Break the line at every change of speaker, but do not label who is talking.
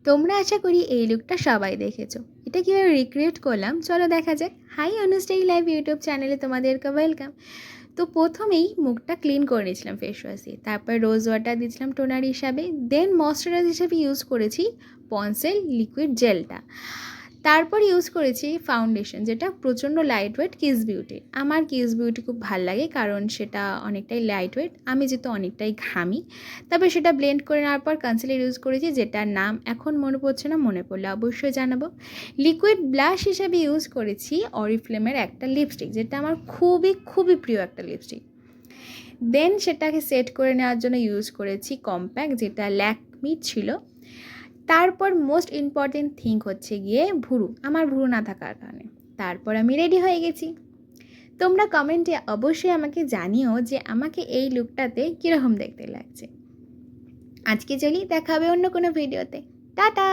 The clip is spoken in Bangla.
তোমরা আশা করি এই লুকটা সবাই দেখেছো। এটা কীভাবে রিক্রিয়েট করলাম চলো দেখা যাক। হাই অনুস্টাইল লাইভ ইউটিউব চ্যানেলে তোমাদেরকে ওয়েলকাম। তো প্রথমেই মুখটা ক্লিন করে নিয়েছিলাম ফেস ওয়াশ দিয়ে, তারপর রোজ ওয়াটার দিয়েছিলাম টোনার হিসাবে, দেন ময়শ্চারাইজার হিসাবে ইউজ করেছি পন্সের লিকুইড জেলটা, তারপর ইউজ করেছি ফাউন্ডেশন যেটা প্রচণ্ড লাইট ওয়েট কিস বিউটি। আমার কিস বিউটি খুব ভাল লাগে কারণ সেটা অনেকটাই লাইট ওয়েট, আমি যেহেতু অনেকটাই ঘামি। তারপর সেটা ব্লেন্ড করে নেওয়ার পর কনসিলার ইউজ করেছি, যেটার নাম এখন মনে পড়ছে না, মনে পড়লে অবশ্যই জানাবো। লিকুইড ব্লাশ হিসাবে ইউজ করেছি অরিফ্লেমের একটা লিপস্টিক, যেটা আমার খুবই খুবই প্রিয় একটা লিপস্টিক। দেন সেটাকে সেট করে নেওয়ার জন্য ইউজ করেছি কম্প্যাক্ট, যেটা ল্যাকমির ছিল। তারপর মোস্ট ইম্পর্টেন্ট থিং হচ্ছে গিয়ে ভুরু, আমার ভুরু না থাকার কারণে। তারপর আমি রেডি হয়ে গেছি। তোমরা কমেন্টে অবশ্যই আমাকে জানিও যে আমাকে এই লুকটাতে কীরকম দেখতে লাগছে। আজকে চলি, দেখা হবে অন্য কোনো ভিডিওতে। টাটা।